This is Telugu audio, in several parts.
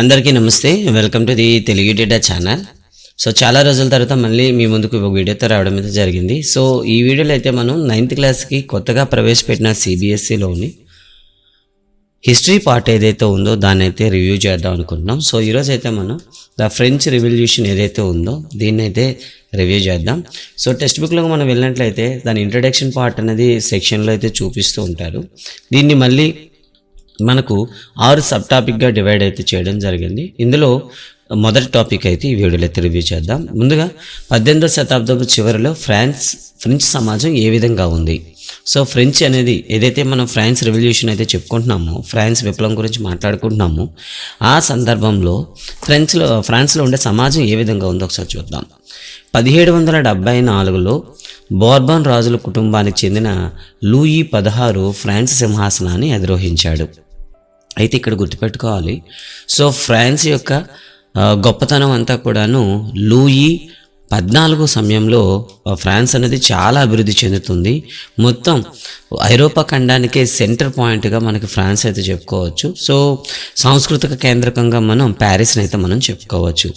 అందరికీ నమస్తే. Welcome to the Telugu data channel. So చాలా రోజుల తర్వాత మళ్ళీ మీ ముందుకు ఒక వీడియోతో రావడం అయితే జరిగింది. సో ఈ వీడియోలో అయితే మనం 9th క్లాస్కి కొత్తగా ప్రవేశపెట్టిన సిబిఎస్ఈలోని హిస్టరీ పార్ట్ ఏదైతే ఉందో దాన్ని అయితే రివ్యూ చేద్దాం అనుకుంటున్నాం. సో ఈరోజు అయితే మనం ద ఫ్రెంచ్ రివల్యూషన్ ఏదైతే ఉందో దీన్ని అయితే రివ్యూ చేద్దాం. సో టెక్స్ట్ బుక్లో మనం వెళ్ళినట్లయితే దాని ఇంట్రడక్షన్ పార్ట్ అనేది సెక్షన్లో అయితే చూపిస్తూ ఉంటారు. దీన్ని మళ్ళీ మనకు 6 సబ్ టాపిక్గా డివైడ్ అయితే చేయడం జరిగింది. ఇందులో మొదటి టాపిక్ అయితే ఈ వీడియోలో అయితే రివ్యూ చేద్దాం. ముందుగా 18వ శతాబ్దపు చివరిలో ఫ్రెంచ్ సమాజం ఏ విధంగా ఉంది. సో ఫ్రెంచ్ అనేది ఏదైతే మనం ఫ్రాన్స్ రెవల్యూషన్ అయితే చెప్పుకుంటున్నామో, ఫ్రాన్స్ విప్లవం గురించి మాట్లాడుకుంటున్నామో, ఆ సందర్భంలో ఫ్రాన్స్లో ఉండే సమాజం ఏ విధంగా ఉందో ఒకసారి చూద్దాం. 1774లో బోర్బన్ రాజుల కుటుంబానికి చెందిన లూయి 16 ఫ్రాన్స్ సింహాసనాన్ని అధిరోహించాడు. అయితే ఇక్కడ గుర్తుపెట్టుకోవాలి, సో ఫ్రాన్స్ యొక్క గొప్పతనం అంతా కూడాను లూయి 14 సమయంలో ఫ్రాన్స్ అనేది చాలా అభివృద్ధి చెందుతుంది. మొత్తం ఐరోపా ఖండానికే సెంటర్ పాయింట్గా మనకి ఫ్రాన్స్ అయితే చెప్పుకోవచ్చు. సో సాంస్కృతిక కేంద్రకంగా మనం ప్యారిస్ని అయితే మనం చెప్పుకోవచ్చు.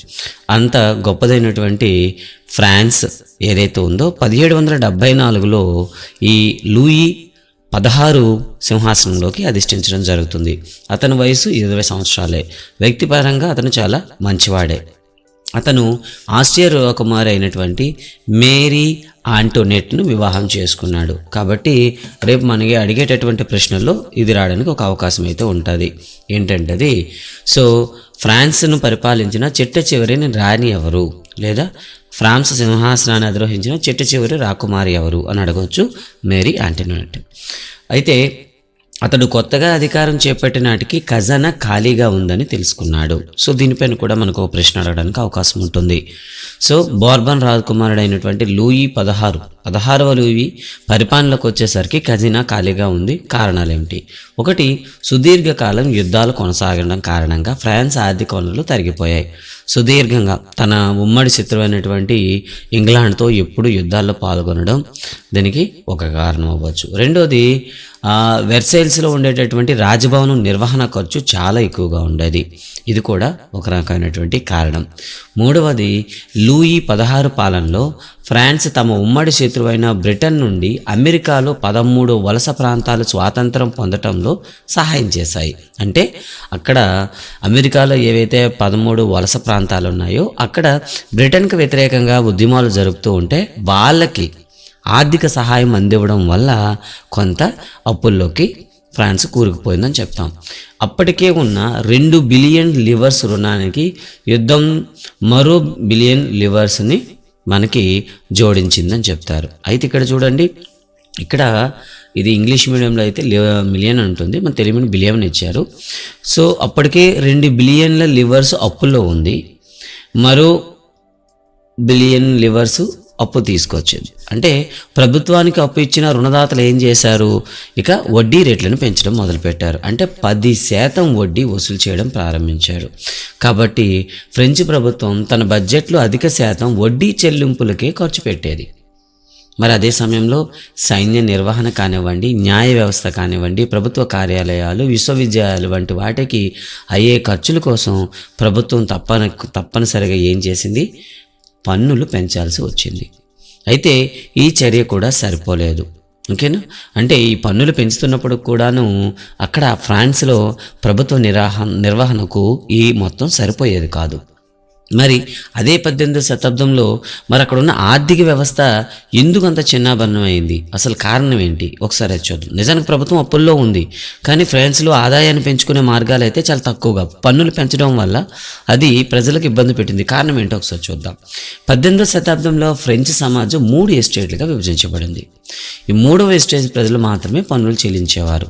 అంత గొప్పదైనటువంటి ఫ్రాన్స్ ఏదైతే ఉందో 1774లో ఈ లూయి 16 సింహాసనంలోకి అధిష్ఠించడం జరుగుతుంది. అతని వయసు 20 సంవత్సరాలే. వ్యక్తిపరంగా అతను చాలా మంచివాడే. అతను ఆస్ట్రియా రాకుమారి అయినటువంటి మేరీ ఆంటోనెట్ను వివాహం చేసుకున్నాడు. కాబట్టి రేపు మనకి అడిగేటటువంటి ప్రశ్నల్లో ఇది రావడానికి ఒక అవకాశం అయితే ఉంటుంది. ఏంటంటే అది, సో ఫ్రాన్స్ను పరిపాలించిన చిట్ట చివరి రాణి ఎవరు, లేదా ఫ్రాన్స్ సింహాసనాన్ని అధిరోహించిన చిట్ట చివరి రాకుమారి ఎవరు అని అడగవచ్చు. మేరీ ఆంటోనెట్. అయితే అతడు కొత్తగా అధికారం చేపట్టిన నాటికి ఖజానా ఖాళీగా ఉందని తెలుసుకున్నాడు. సో దీనిపైన కూడా మనకు ప్రశ్న అడగడానికి అవకాశం ఉంటుంది. సో బోర్బన్ రాజకుమారుడు అయినటువంటి లూయి 16వ లూయి పరిపాలనలోకి వచ్చేసరికి ఖజానా ఖాళీగా ఉంది. కారణాలు ఏమిటి? ఒకటి, సుదీర్ఘకాలం యుద్ధాలు కొనసాగడం కారణంగా ఫ్రాన్స్ ఆర్థిక వనరులు తరిగిపోయాయి. సుదీర్ఘంగా తన ఉమ్మడి శత్రువు అయినటువంటి ఇంగ్లాండ్తో ఎప్పుడు యుద్ధాల్లో పాల్గొనడం దీనికి ఒక కారణం అవ్వచ్చు. రెండోది, వెర్సైల్స్లో ఉండేటటువంటి రాజభవనం నిర్వహణ ఖర్చు చాలా ఎక్కువగా ఉండేది. ఇది కూడా ఒక రకమైనటువంటి కారణం. మూడవది, లూయి 16 పాలనలో ఫ్రాన్స్ తమ ఉమ్మడి శత్రువైన బ్రిటన్ నుండి అమెరికాలో 13 వలస ప్రాంతాలు స్వాతంత్రం పొందటంలో సహాయం చేశాయి. అంటే అక్కడ అమెరికాలో ఏవైతే 13 వలస ప్రాంతాలు ఉన్నాయో అక్కడ బ్రిటన్కి వ్యతిరేకంగా ఉద్యమాలు జరుపుతూ ఉంటే వాళ్ళకి ఆర్థిక సహాయం అందివ్వడం వల్ల కొంత అప్పుల్లోకి ఫ్రాన్స్ కూరుకుపోయిందని చెప్తాం. అప్పటికే ఉన్న 2 బిలియన్ లివర్స్ రుణానికి యుద్ధం మరో బిలియన్ లివర్స్ని మనకి జోడించిందని చెప్తారు. అయితే ఇక్కడ చూడండి, ఇక్కడ ఇది ఇంగ్లీష్ మీడియంలో అయితే మిలియన్ ఉంటుంది, మన తెలుగు మీడియం బిలియన్ ఇచ్చారు. సో అప్పటికే 2 బిలియన్ల లివర్స్ అప్పుల్లో ఉంది, మరో బిలియన్ లివర్స్ అప్పు తీసుకొచ్చింది. అంటే ప్రభుత్వానికి అప్పు ఇచ్చిన రుణదాతలు ఏం చేశారు, ఇక వడ్డీ రేట్లను పెంచడం మొదలుపెట్టారు. అంటే 10% వడ్డీ వసూలు చేయడం ప్రారంభించారు. కాబట్టి ఫ్రెంచ్ ప్రభుత్వం తన బడ్జెట్లో అధిక శాతం వడ్డీ చెల్లింపులకే ఖర్చు పెట్టేది. మరి అదే సమయంలో సైన్య నిర్వహణ కానివ్వండి, న్యాయ వ్యవస్థ కానివ్వండి, ప్రభుత్వ కార్యాలయాలు, విశ్వవిద్యాలయాలు వంటి వాటికి అయ్యే ఖర్చుల కోసం ప్రభుత్వం తప్పనిసరిగా ఏం చేసింది, పన్నులు పెంచాల్సి వచ్చింది. అయితే ఈ చర్య కూడా సరిపోలేదు. ఓకేనా? అంటే ఈ పన్నులు పెంచుతున్నప్పుడు కూడాను అక్కడ ఫ్రాన్స్లో ప్రభుత్వ నిర్వహణకు ఈ మొత్తం సరిపోయేది కాదు. మరి అదే 18వ శతాబ్దంలో మరి అక్కడ ఉన్న ఆర్థిక వ్యవస్థ ఎందుకు అంత చిన్నాభిన్నమైంది, అసలు కారణం ఏంటి ఒకసారి చూద్దాం. నిజానికి ప్రభుత్వం అప్పుల్లో ఉంది, కానీ ఫ్రాన్స్లో ఆదాయాన్ని పెంచుకునే మార్గాలు అయితే చాలా తక్కువగా, పన్నులు పెంచడం వల్ల అది ప్రజలకు ఇబ్బంది పెట్టింది. కారణం ఏంటో ఒకసారి చూద్దాం. 18వ శతాబ్దంలో ఫ్రెంచ్ సమాజం 3 ఎస్టేట్లుగా విభజించబడింది. ఈ 3వ ఎస్టేట్ ప్రజలు మాత్రమే పన్నులు చెల్లించేవారు.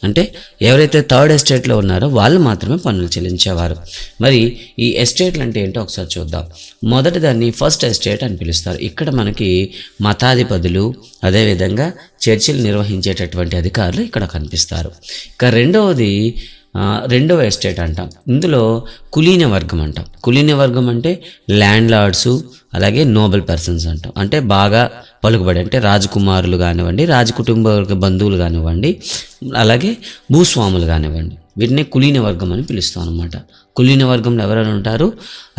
అంటే ఎవరైతే థర్డ్ ఎస్టేట్లో ఉన్నారో వాళ్ళు మాత్రమే పన్నులు చెల్లించేవారు. మరి ఈ ఎస్టేట్లు అంటే ఏంటో ఒకసారి చూద్దాం. మొదటి దాన్ని ఫస్ట్ ఎస్టేట్ అని పిలుస్తారు. ఇక్కడ మనకి మతాధిపతులు, అదేవిధంగా చర్చిలు నిర్వహించేటటువంటి అధికారులు ఇక్కడ కనిపిస్తారు. ఇక రెండవ ఎస్టేట్ అంటాం. ఇందులో కులీన వర్గం అంటాం. కులీన వర్గం అంటే ల్యాండ్ లార్డ్సు, అలాగే నోబెల్ పర్సన్స్ అంటాం. అంటే బాగా పలుకుబడి, అంటే రాజకుమారులు కానివ్వండి, రాజకుటుంబ బంధువులు కానివ్వండి, అలాగే భూస్వాములు కానివ్వండి, వీటిని కులీన వర్గం అని పిలుస్తాం అనమాట. కులీన వర్గంలో ఎవరైనా ఉంటారు,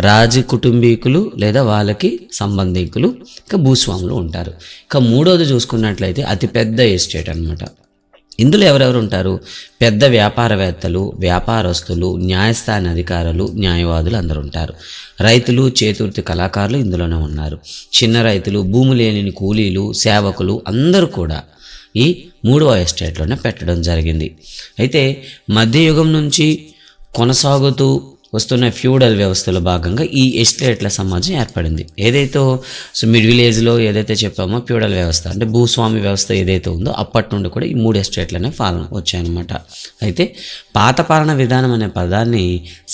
రాజు కుటుంబీకులు లేదా వాళ్ళకి సంబంధికులు, ఇంకా భూస్వాములు ఉంటారు. ఇక మూడోది చూసుకున్నట్లయితే అతిపెద్ద ఎస్టేట్ అనమాట. ఇందులో ఎవరెవరు ఉంటారు? పెద్ద వ్యాపారవేత్తలు, వ్యాపారస్తులు, న్యాయస్థాన అధికారులు, న్యాయవాదులు అందరూ ఉంటారు. రైతులు, చేతివృత్తి కళాకారులు ఇందులోనే ఉన్నారు. చిన్న రైతులు, భూమి లేని కూలీలు, సేవకులు అందరూ కూడా ఈ మూడవ ఎస్టేట్లోనే పెట్టడం జరిగింది. అయితే మధ్యయుగం నుంచి కొనసాగుతూ వస్తున్న ఫ్యూడల్ వ్యవస్థలో భాగంగా ఈ ఎస్టేట్ల సమాజం ఏర్పడింది. ఏదైతే మిడిల్ ఏజ్లో ఏదైతే చెప్పామో ఫ్యూడల్ వ్యవస్థ అంటే భూస్వామి వ్యవస్థ ఏదైతే ఉందో అప్పటి నుండి కూడా ఈ 3 ఎస్టేట్లనే పాలన వచ్చాయన్నమాట. అయితే పాత పాలన విధానం అనే పదాన్ని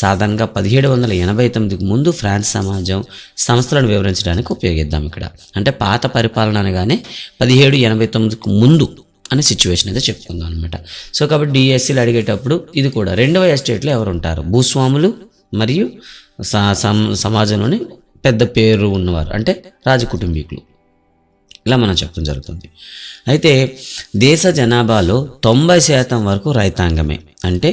సాధారణంగా 1789కు ముందు ఫ్రాన్స్ సమాజం సంస్థలను వివరించడానికి ఉపయోగిద్దాం. ఇక్కడ అంటే పాత పరిపాలన అనగానే 1789కు ముందు అనే సిచ్యువేషన్ అయితే చెప్పుకుందాం అనమాట. సో కాబట్టి డిఎస్సీలు అడిగేటప్పుడు ఇది కూడా రెండవ ఎస్టేట్లో ఎవరు ఉంటారు? భూస్వాములు మరియు సమాజంలోని పెద్ద పేరు ఉన్నవారు అంటే రాజకుటుంబీకులు, ఇలా మనం చెప్పడం జరుగుతుంది. అయితే దేశ జనాభాలో 90% వరకు రైతాంగమే. అంటే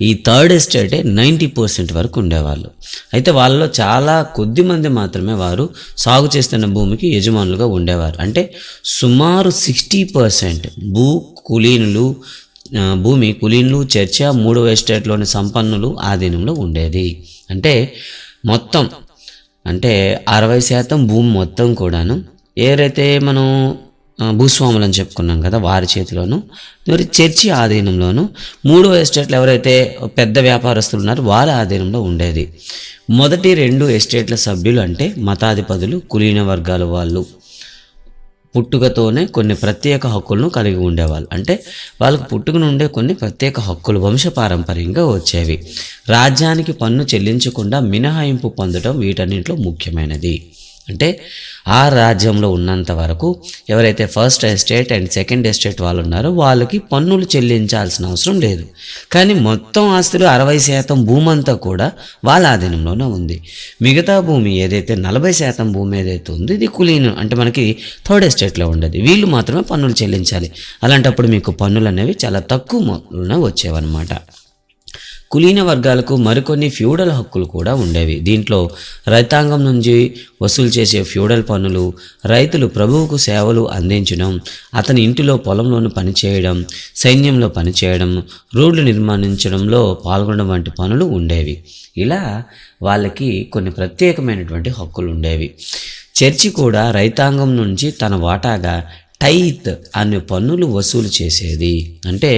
ఈ థర్డ్ ఎస్టేటే 90% వరకు ఉండేవాళ్ళు. అయితే వాళ్ళలో చాలా కొద్ది మంది మాత్రమే వారు సాగు చేస్తున్న భూమికి యజమానులుగా ఉండేవారు. అంటే సుమారు 60% భూమి కులీనులు, చర్చ, మూడవ ఎస్టేట్లోని సంపన్నులు ఆధీనంలో ఉండేది. అంటే మొత్తం అంటే 60% భూమి మొత్తం కూడాను ఏదైతే మనం భూస్వాములు అని చెప్పుకున్నాం కదా వారి చేతిలోను, మరి చర్చి ఆధీనంలోను, మూడవ ఎస్టేట్లు ఎవరైతే పెద్ద వ్యాపారస్తులు ఉన్నారో వాళ్ళ ఆధీనంలో ఉండేది. మొదటి 2 ఎస్టేట్ల సభ్యులు అంటే మతాధిపతులు, కులీన వర్గాల వాళ్ళు పుట్టుకతోనే కొన్ని ప్రత్యేక హక్కులను కలిగి ఉండేవాళ్ళు. అంటే వాళ్ళకు పుట్టుక నుండే కొన్ని ప్రత్యేక హక్కులు వంశపారంపర్యంగా వచ్చేవి. రాజ్యానికి పన్ను చెల్లించకుండా మినహాయింపు పొందడం వీటన్నింటిలో ముఖ్యమైనది. అంటే ఆ రాజ్యంలో ఉన్నంత వరకు ఎవరైతే first estate and second estate వాళ్ళు ఉన్నారో వాళ్ళకి పన్నులు చెల్లించాల్సిన అవసరం లేదు. కానీ మొత్తం ఆస్తులు 60% భూమి అంతా కూడా వాళ్ళ ఆధీనంలోనే ఉంది. మిగతా భూమి ఏదైతే 40% భూమి ఏదైతే ఉందో ఇది కులీను అంటే మనకి థర్డ్ ఎస్టేట్లో ఉండేది. వీళ్ళు మాత్రమే పన్నులు చెల్లించాలి. అలాంటప్పుడు మీకు పన్నులు అనేవి చాలా తక్కువ మొత్తంలో వచ్చేవన్నమాట. కులీన వర్గాలకు మరికొన్ని ఫ్యూడల్ హక్కులు కూడా ఉండేవి. దీంట్లో రైతాంగం నుంచి వసూలు చేసే ఫ్యూడల్ పన్నులు, రైతులు ప్రభువుకు సేవలు అందించడం, అతని ఇంటిలో పొలంలోను పనిచేయడం, సైన్యంలో పనిచేయడం, రోడ్లు నిర్మించడంలో పాల్గొనడం వంటి పనులు ఉండేవి. ఇలా వాళ్ళకి కొన్ని ప్రత్యేకమైనటువంటి హక్కులు ఉండేవి. చర్చి కూడా రైతాంగం నుంచి తన వాటాగా టైత్ అనే పన్నులు వసూలు చేసేది. అంటే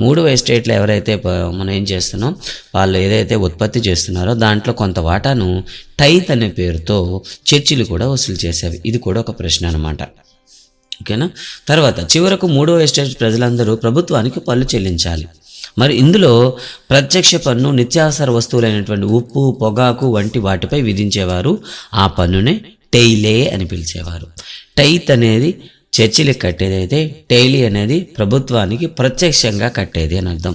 మూడవ ఎస్టేట్లో ఎవరైతే మనం ఏం చేస్తున్నాం వాళ్ళు ఏదైతే ఉత్పత్తి చేస్తున్నారో దాంట్లో కొంత వాటాను టైత్ అనే పేరుతో చర్చిలు కూడా వసూలు చేసేవి. ఇది కూడా ఒక ప్రశ్న అనమాట. ఓకేనా. తర్వాత చివరకు మూడవ ఎస్టేట్ ప్రజలందరూ ప్రభుత్వానికి పన్ను చెల్లించాలి. మరి ఇందులో ప్రత్యక్ష పన్ను నిత్యావసర వస్తువులైనటువంటి ఉప్పు, పొగాకు వంటి వాటిపై విధించేవారు. ఆ పన్నునే టెయిలే అని పిలిచేవారు. టైత్ అనేది చర్చిలకు కట్టేదైతే టెయిలీ అనేది ప్రభుత్వానికి ప్రత్యక్షంగా కట్టేది అని అర్థం.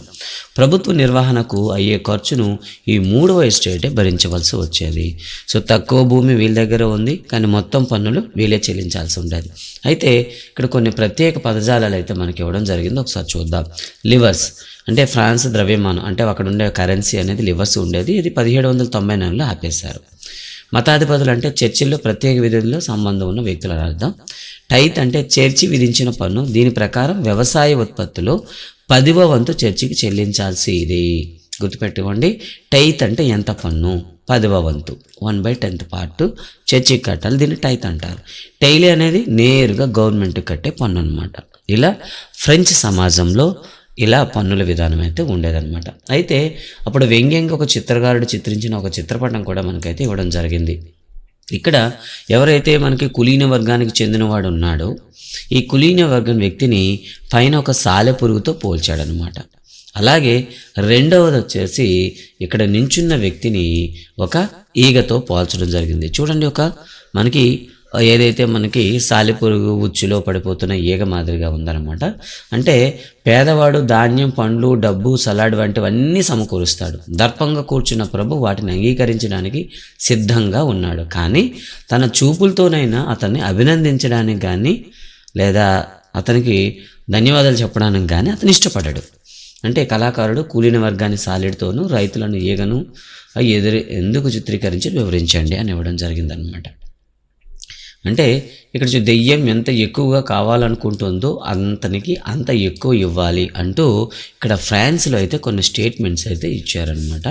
ప్రభుత్వ నిర్వహణకు అయ్యే ఖర్చును ఈ మూడవ ఎస్టేటే భరించవలసి వచ్చేది. సో తక్కువ భూమి వీళ్ళ దగ్గర ఉంది కానీ మొత్తం పన్నులు వీళ్ళే చెల్లించాల్సి ఉండేది. అయితే ఇక్కడ కొన్ని ప్రత్యేక పదజాలాలు అయితే మనకి ఇవ్వడం జరిగింది, ఒకసారి చూద్దాం. లివర్స్ అంటే ఫ్రాన్స్ ద్రవ్యమానం అంటే అక్కడ ఉండే కరెన్సీ అనేది లివర్స్ ఉండేది. ఇది 1794లో ఆపేశారు. మతాధిపతులు అంటే చర్చిల్లో ప్రత్యేక విధుల్లో సంబంధం ఉన్న వ్యక్తులు అని అర్థం. టైత్ అంటే చర్చి విధించిన పన్ను. దీని ప్రకారం వ్యవసాయ ఉత్పత్తిలో 10వ వంతు చర్చికి చెల్లించాల్సి ఇది. గుర్తుపెట్టుకోండి, టైత్ అంటే ఎంత పన్ను? 10వ వంతు, 1/10th పార్ట్ చర్చికి కట్టాలి. దీన్ని టైత్ అంటారు. టెయిలీ అనేది నేరుగా గవర్నమెంట్కి కట్టే పన్ను అనమాట. ఇలా ఫ్రెంచ్ సమాజంలో ఇలా పన్నుల విధానం అయితే ఉండేదన్నమాట. అయితే అప్పుడు వ్యంగ్యంగా ఒక చిత్రకారుడు చిత్రించిన ఒక చిత్రపటం కూడా మనకైతే ఇవ్వడం జరిగింది. ఇక్కడ ఎవరైతే మనకి కులీన వర్గానికి చెందినవాడు ఉన్నాడో ఈ కులీన వర్గం వ్యక్తిని పైన ఒక సాలెపురుగుతో పోల్చాడనమాట. అలాగే రెండవది వచ్చేసి ఇక్కడ నించున్న వ్యక్తిని ఒక ఈగతో పోల్చడం జరిగింది. చూడండి, ఒక మనకి ఏదైతే మనకి సాలెపురుగు ఉచ్చులో పడిపోతున్న ఈగ మాదిరిగా ఉందన్నమాట. అంటే పేదవాడు ధాన్యం, పండ్లు, డబ్బు, సలాడ్ వంటివన్నీ సమకూరుస్తాడు. దర్పంగా కూర్చున్న ప్రభు వాటిని అంగీకరించడానికి సిద్ధంగా ఉన్నాడు. కానీ తన చూపులతోనైనా అతన్ని అభినందించడానికి కానీ లేదా అతనికి ధన్యవాదాలు చెప్పడానికి కానీ అతను ఇష్టపడ్డాడు. అంటే కళాకారుడు కూలిన వర్గాన్ని సాలిడ్తోనూ రైతులను ఈగను ఎందుకు చిత్రీకరించి వివరించండి అని ఇవ్వడం జరిగిందనమాట. అంటే ఇక్కడ దెయ్యం ఎంత ఎక్కువగా కావాలనుకుంటుందో అంత ఎక్కువ ఇవ్వాలి అంటూ ఇక్కడ ఫ్రాన్స్లో అయితే కొన్ని స్టేట్మెంట్స్ అయితే ఇచ్చారనమాట.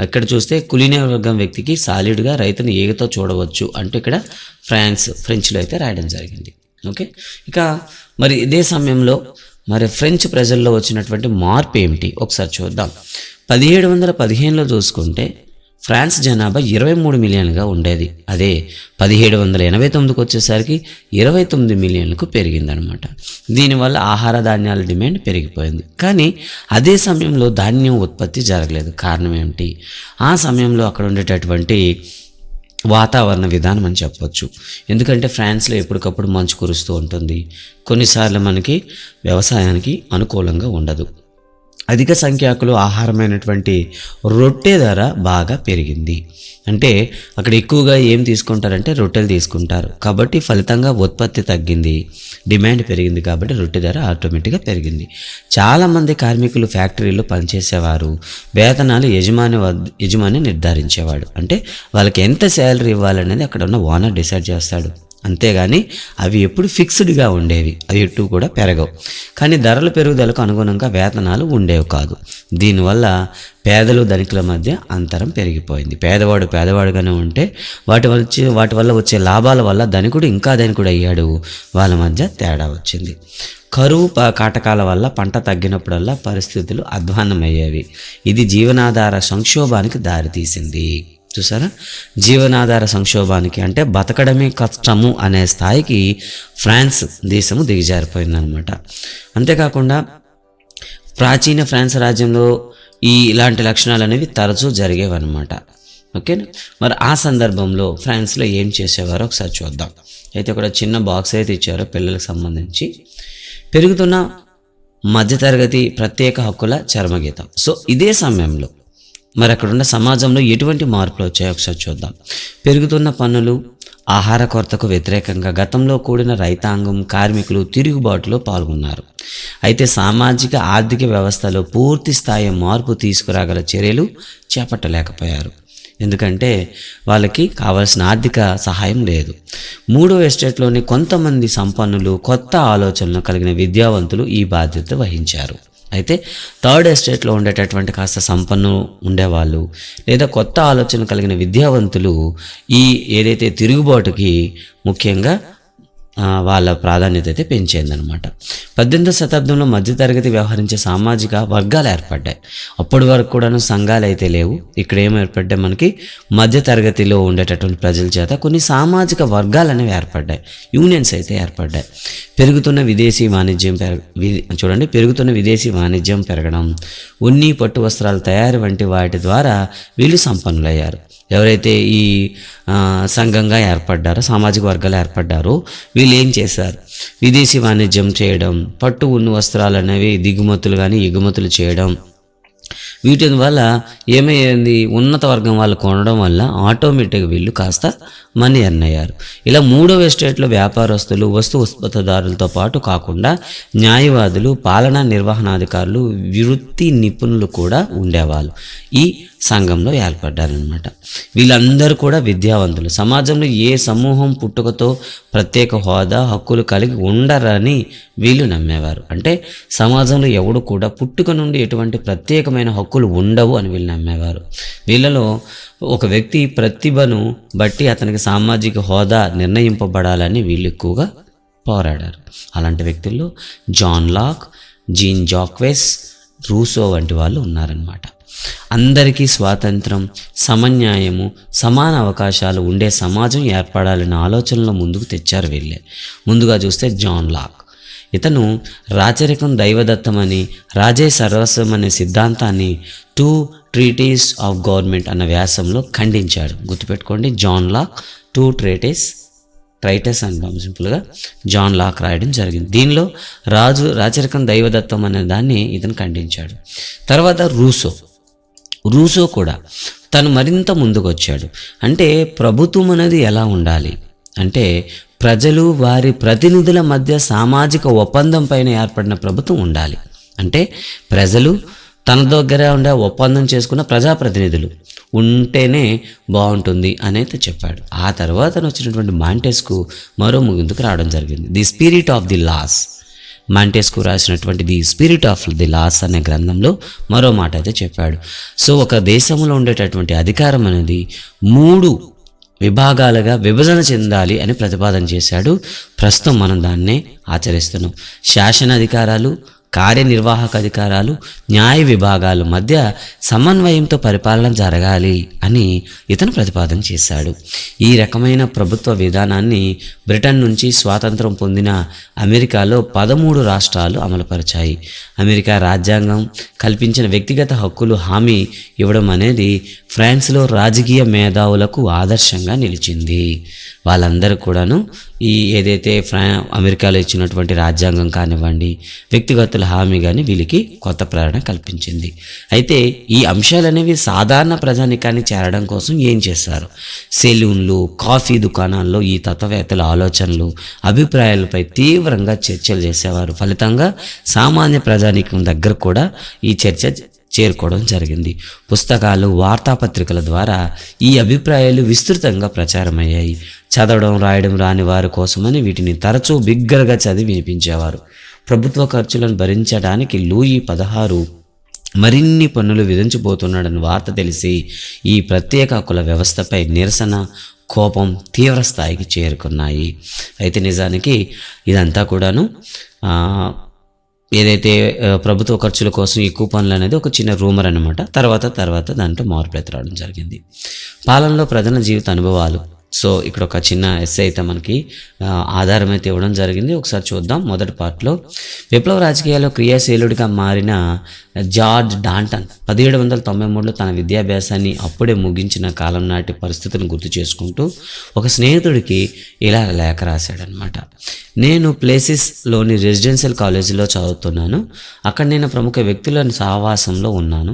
ఇక్కడ చూస్తే కులీన వర్గం వ్యక్తికి సాలిడ్గా రైతుని ఈగతో చూడవచ్చు అంటూ ఇక్కడ ఫ్రెంచ్లో అయితే రాయడం జరిగింది. ఓకే, ఇక మరి ఇదే సమయంలో మరి ఫ్రెంచ్ ప్రజల్లో వచ్చినటువంటి మార్పు ఏమిటి ఒకసారి చూద్దాం. 1715లో చూసుకుంటే ఫ్రాన్స్ జనాభా 23 మిలియన్లుగా ఉండేది. అదే 1789కి వచ్చేసరికి 29 మిలియన్లకు పెరిగిందనమాట. దీనివల్ల ఆహార ధాన్యాల డిమాండ్ పెరిగిపోయింది. కానీ అదే సమయంలో ధాన్యం ఉత్పత్తి జరగలేదు. కారణం ఏమిటి? ఆ సమయంలో అక్కడ ఉండేటటువంటి వాతావరణ విధానం అని చెప్పవచ్చు. ఎందుకంటే ఫ్రాన్స్లో ఎప్పటికప్పుడు మంచు కురుస్తూ ఉంటుంది. కొన్నిసార్లు మనకి వ్యవసాయానికి అనుకూలంగా ఉండదు. అధిక సంఖ్యాకులు ఆహారమైనటువంటి రొట్టె ధర బాగా పెరిగింది. అంటే అక్కడ ఎక్కువగా ఏం తీసుకుంటారంటే రొట్టెలు తీసుకుంటారు. కాబట్టి ఫలితంగా ఉత్పత్తి తగ్గింది, డిమాండ్ పెరిగింది. కాబట్టి రొట్టె ధర ఆటోమేటిక్గా పెరిగింది. చాలామంది కార్మికులు ఫ్యాక్టరీలో పనిచేసేవారు. వేతనాలు యజమాని నిర్ధారించేవాడు. అంటే వాళ్ళకి ఎంత శాలరీ ఇవ్వాలనేది అక్కడ ఉన్న ఓనర్ డిసైడ్ చేస్తాడు. అంతేగాని అవి ఎప్పుడు ఫిక్స్డ్గా ఉండేవి, అవి ఎటు కూడా పెరగవు. కానీ ధరల పెరుగుదలకు అనుగుణంగా వేతనాలు ఉండేవి కాదు. దీనివల్ల పేదలు ధనికుల మధ్య అంతరం పెరిగిపోయింది. పేదవాడు పేదవాడుగానే ఉంటే వాటి వల్ల వచ్చే లాభాల వల్ల ధనికుడు ఇంకా ధనికుడు అయ్యాడు. వాళ్ళ మధ్య తేడా వచ్చింది. కరువు కాటకాల వల్ల పంట తగ్గినప్పుడల్లా పరిస్థితులు అధ్వాన్నమయ్యేవి. ఇది జీవనాధార సంక్షోభానికి దారితీసింది. చూసారా, జీవనాధార సంక్షోభానికి అంటే బతకడమే కష్టము అనే స్థాయికి ఫ్రాన్స్ దేశము దిగజారిపోయిందనమాట. అంతేకాకుండా ప్రాచీన ఫ్రాన్స్ రాజ్యంలో ఇలాంటి లక్షణాలు అనేవి తరచూ జరిగేవన్నమాట. ఓకేనా, మరి ఆ సందర్భంలో ఫ్రాన్స్లో ఏం చేసేవారో ఒకసారి చూద్దాం. అయితే ఇక్కడ చిన్న బాక్స్ అయితే ఇచ్చారో పిల్లలకు సంబంధించి పెరుగుతున్న మధ్యతరగతి ప్రత్యేక హక్కుల చరమగీతం. సో ఇదే సమయంలో మరి అక్కడున్న సమాజంలో ఎటువంటి మార్పులు వచ్చాయో ఒకసారి చూద్దాం. పెరుగుతున్న పన్నులు, ఆహార కొరతకు వ్యతిరేకంగా గతంలో కూడిన రైతాంగం, కార్మికులు తిరుగుబాటులో పాల్గొన్నారు. అయితే సామాజిక ఆర్థిక వ్యవస్థలో పూర్తి స్థాయి మార్పు తీసుకురాగల చర్యలు చేపట్టలేకపోయారు. ఎందుకంటే వాళ్ళకి కావాల్సిన ఆర్థిక సహాయం లేదు. మూడో ఎస్టేట్లోని కొంతమంది సంపన్నులు, కొత్త ఆలోచనలు కలిగిన విద్యావంతులు ఈ బాధ్యత వహించారు. అయితే థర్డ్ ఎస్టేట్లో ఉండేటటువంటి కాస్త సంపన్ను ఉండేవాళ్ళు లేదా కొత్త ఆలోచన కలిగిన విద్యావంతులు ఏదైతే తిరుగుబాటుకి ముఖ్యంగా వాళ్ళ ప్రాధాన్యత అయితే పెంచేందనమాట. 18వ శతాబ్దంలో మధ్యతరగతి వ్యవహరించే సామాజిక వర్గాలు ఏర్పడ్డాయి. అప్పటి వరకు కూడాను సంఘాలు అయితే లేవు. ఇక్కడ ఏం ఏర్పడ్డాయి, మనకి మధ్యతరగతిలో ఉండేటటువంటి ప్రజల చేత కొన్ని సామాజిక వర్గాలు అనేవి ఏర్పడ్డాయి, యూనియన్స్ అయితే ఏర్పడ్డాయి. పెరుగుతున్న విదేశీ వాణిజ్యం పెరగడం, ఉన్ని పట్టు వస్త్రాల తయారీ వంటి వాటి ద్వారా వీళ్ళు సంపన్నులయ్యారు. ఎవరైతే ఈ సంఘంగా ఏర్పడ్డారో, సామాజిక వర్గాలు ఏర్పడ్డారో వీళ్ళు ఏం చేశారు, విదేశీ వాణిజ్యం చేయడం, పట్టు ఉన్ని వస్త్రాలు అనేవి దిగుమతులు కానీ ఎగుమతులు చేయడం. వీటి వల్ల ఏమైంది, ఉన్నత వర్గం వాళ్ళు కొనడం వల్ల ఆటోమేటిక్గా వీళ్ళు కాస్త మనీ ఎర్న్ అయ్యారు. ఇలా మూడవ ఎస్టేట్లో వ్యాపారస్తులు, ఉత్పత్తిదారులతో పాటు కాకుండా న్యాయవాదులు, పాలనా నిర్వహణాధికారులు, వృత్తి నిపుణులు కూడా ఉండేవాళ్ళు ఈ సంఘంలో ఏర్పడ్డారనమాట. వీళ్ళందరూ కూడా విద్యావంతులు. సమాజంలో ఏ సమూహం పుట్టుకతో ప్రత్యేక హోదా, హక్కులు కలిగి ఉండరని వీళ్ళు నమ్మేవారు. అంటే సమాజంలో ఎవడు కూడా పుట్టుక నుండి ఎటువంటి ప్రత్యేకమైన హక్కులు ఉండవు అని వీళ్ళు నమ్మేవారు. వీళ్ళలో ఒక వ్యక్తి ప్రతిభను బట్టి అతనికి సామాజిక హోదా నిర్ణయింపబడాలని వీళ్ళు ఎక్కువగా పోరాడారు. అలాంటి వ్యక్తుల్లో John Locke, Jean Jacques, Rousseau వంటి వాళ్ళు ఉన్నారన్నమాట. అందరికీ స్వాతంత్రం, సమన్యాయము, సమాన అవకాశాలు ఉండే సమాజం ఏర్పడాలనే ఆలోచనలో ముందుకు తెచ్చారు వీళ్ళే. ముందుగా చూస్తే జాన్ లాక్, ఇతను రాచరికం దైవదత్తమని, రాజే సర్వస్వం అనే సిద్ధాంతాన్ని 2 ట్రీటీస్ ఆఫ్ గవర్నమెంట్ అన్న వ్యాసంలో ఖండించాడు. గుర్తుపెట్టుకోండి, జాన్ లాక్ 2 ట్రైటస్ అంటాం సింపుల్గా, జాన్ లాక్ రాయడం జరిగింది. దీనిలో రాచరికం దైవదత్తం అనే దాన్ని ఇతను ఖండించాడు. తర్వాత రూసో కూడా తను మరింత ముందుకు వచ్చాడు. అంటే ప్రభుత్వం అనేది ఎలా ఉండాలి అంటే ప్రజలు వారి ప్రతినిధుల మధ్య సామాజిక ఒప్పందం పైన ఏర్పడిన ప్రభుత్వం ఉండాలి. అంటే ప్రజలు తన దగ్గర ఉండే ఒప్పందం చేసుకున్న ప్రజాప్రతినిధులు ఉంటేనే బాగుంటుంది అనేది చెప్పాడు. ఆ తర్వాత వచ్చినటువంటి మాంటెస్కు మరో ముగింపుకు రావడం జరిగింది. The spirit of the laws, Montesquieu రాసినటువంటి the spirit of the laws అనే గ్రంథంలో మరో మాట అయితే చెప్పాడు. సో ఒక దేశంలో ఉండేటటువంటి అధికారం అనేది 3 విభాగాలుగా విభజన చెందాలి అని ప్రతిపాదన చేశాడు. ప్రస్తుతం మనం దాన్నే ఆచరిస్తున్నాం. శాసన అధికారాలు, కార్యనిర్వాహక అధికారాలు, న్యాయ విభాగాల మధ్య సమన్వయంతో పరిపాలన జరగాలి అని ఇతను ప్రతిపాదన చేశాడు. ఈ రకమైన ప్రభుత్వ విధానాన్ని బ్రిటన్ నుంచి స్వాతంత్రం పొందిన అమెరికాలో 13 రాష్ట్రాలు అమలుపరిచాయి. అమెరికా రాజ్యాంగం కల్పించిన వ్యక్తిగత హక్కులు హామీ ఇవ్వడం అనేది ఫ్రాన్స్లో రాజకీయ మేధావులకు ఆదర్శంగా నిలిచింది. వాళ్ళందరూ కూడాను ఈ ఏదైతే అమెరికాలో ఇచ్చినటువంటి రాజ్యాంగం కానివ్వండి, వ్యక్తిగతుల హామీ కానీ వీళ్ళకి కొత్త ప్రేరణ కల్పించింది. అయితే ఈ అంశాలు అనేవి సాధారణ ప్రజానికాన్ని చేరడం కోసం ఏం చేశారు? సెలూన్లు, కాఫీ దుకాణాల్లో ఈ తత్వవేత్తల ఆలోచనలు, అభిప్రాయాలపై తీవ్రంగా చర్చలు చేసేవారు. ఫలితంగా సామాన్య ప్రజానికం దగ్గర కూడా ఈ చర్చ చేరుకోవడం జరిగింది. పుస్తకాలు, వార్తాపత్రికల ద్వారా ఈ అభిప్రాయాలు విస్తృతంగా ప్రచారమయ్యాయి. చదవడం రాయడం రాని వారి కోసమని వీటిని తరచూ బిగ్గరగా చదివి వినిపించేవారు. ప్రభుత్వ ఖర్చులను భరించడానికి లూయి 16 మరిన్ని పన్నులు విధించబోతున్నాడని వార్త తెలిసి ఈ ప్రత్యేక హక్కుల వ్యవస్థపై నిరసన, కోపం తీవ్ర స్థాయికి చేరుకున్నాయి. అయితే నిజానికి ఇదంతా కూడాను ఏదైతే ప్రభుత్వ ఖర్చుల కోసం ఈ కూపన్లు అనేది ఒక చిన్న రూమర్ అనమాట. తర్వాత దాంట్లో మార్పులు అయితే రావడం జరిగింది. పాలనలో ప్రజల జీవిత అనుభవాలు. సో ఇక్కడ ఒక చిన్న ఎస్సే అయితే మనకి ఆధారం అయితే ఇవ్వడం జరిగింది. ఒకసారి చూద్దాం. మొదటి పార్ట్లో విప్లవ రాజకీయాల్లో క్రియాశీలుడిగా మారిన జార్జ్ డాంటన్ 1793లో తన విద్యాభ్యాసాన్ని అప్పుడే ముగించిన కాలం నాటి పరిస్థితులను గుర్తు చేసుకుంటూ ఒక స్నేహితుడికి ఇలా లేఖ రాశాడనమాట. నేను ప్లేసెస్లోని రెసిడెన్షియల్ కాలేజీలో చదువుతున్నాను. అక్కడ నేను ప్రముఖ వ్యక్తుల సహవాసంలో ఉన్నాను.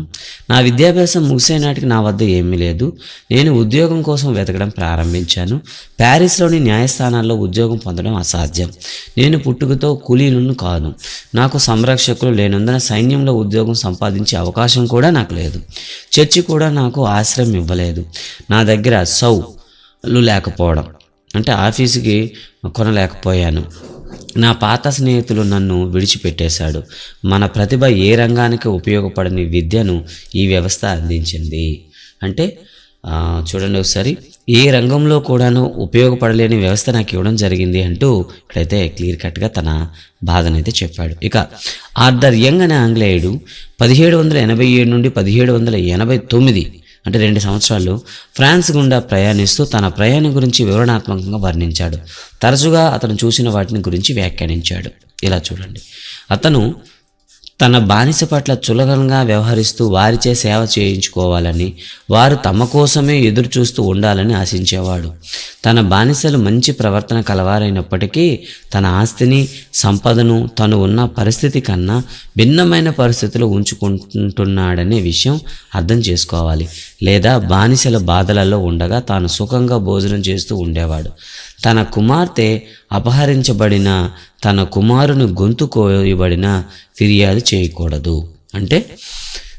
నా విద్యాభ్యాసం ముగిసే నాటికి నా వద్ద ఏమీ లేదు. నేను ఉద్యోగం కోసం వెతకడం ప్రారంభించాను. ప్యారిస్లోని న్యాయస్థానాల్లో ఉద్యోగం పొందడం అసాధ్యం. నేను పుట్టుకతో కూలీలను కాను. నాకు సంరక్షకులు లేనందున సైన్యంలో ఉద్యోగం సంపాదించే అవకాశం కూడా నాకు లేదు. చర్చి కూడా నాకు ఆశ్రయం ఇవ్వలేదు. నా దగ్గర సౌలు లేకపోవడం అంటే ఆఫీసుకి కొనలేకపోయాను. నా పాత స్నేహితులు నన్ను విడిచిపెట్టేశాడు. మన ప్రతిభ ఏ రంగానికి ఉపయోగపడని విద్యను ఈ వ్యవస్థ అందించింది. అంటే చూడండి ఒకసారి, ఏ రంగంలో కూడాను ఉపయోగపడలేని వ్యవస్థ నాకు ఇవ్వడం జరిగింది అంటూ ఇక్కడైతే క్లియర్ కట్గా తన బాధనైతే చెప్పాడు. ఇక ఆర్థర్ యంగ్ అనే ఆంగ్లేయుడు 1787 నుండి 1789 అంటే 2 సంవత్సరాలు ఫ్రాన్స్ గుండా ప్రయాణిస్తూ తన ప్రయాణం గురించి వివరణాత్మకంగా వర్ణించాడు. తరచుగా అతను చూసిన వాటిని గురించి వ్యాఖ్యానించాడు. ఇలా చూడండి, అతను తన బానిస పట్ల చులకనగా వ్యవహరిస్తూ వారిచే సేవ చేయించుకోవాలని, వారు తమ కోసమే ఎదురు చూస్తూ ఉండాలని ఆశించేవాడు. తన బానిసలు మంచి ప్రవర్తన కలవారైనప్పటికీ తన ఆస్తిని, సంపదను తను ఉన్న పరిస్థితి కన్నా భిన్నమైన పరిస్థితులు ఉంచుకుంటున్నాడనే విషయం అర్థం చేసుకోవాలి. లేదా బానిసల బాధలలో ఉండగా తాను సుఖంగా భోజనం చేస్తూ ఉండేవాడు. తన కుమార్తె అపహరించబడిన, తన కుమారుని గొంతు కోయబడిన ఫిర్యాదు చేయకూడదు.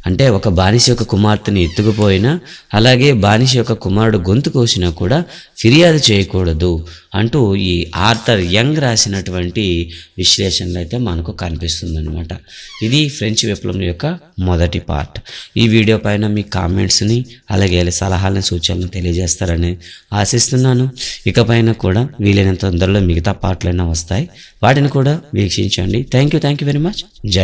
అంటే ఒక బానిస యొక్క కుమార్తెని ఎత్తుకుపోయినా, అలాగే బానిస యొక్క కుమారుడు గొంతు కోసినా కూడా ఫిర్యాదు చేయకూడదు అంటూ ఈ ఆర్థర్ యంగ్ రాసినటువంటి విశ్లేషణలు అయితే మనకు కనిపిస్తుంది అనమాట. ఇది ఫ్రెంచ్ విప్లవం యొక్క మొదటి పార్ట్. ఈ వీడియో పైన మీ కామెంట్స్ని అలాగే సలహాలను, సూచనలను తెలియజేస్తారని ఆశిస్తున్నాను. ఇకపైన కూడా వీలైనంత తొందరలో మిగతా పార్ట్లైనా వస్తాయి, వాటిని కూడా వీక్షించండి. Thank you very much. జై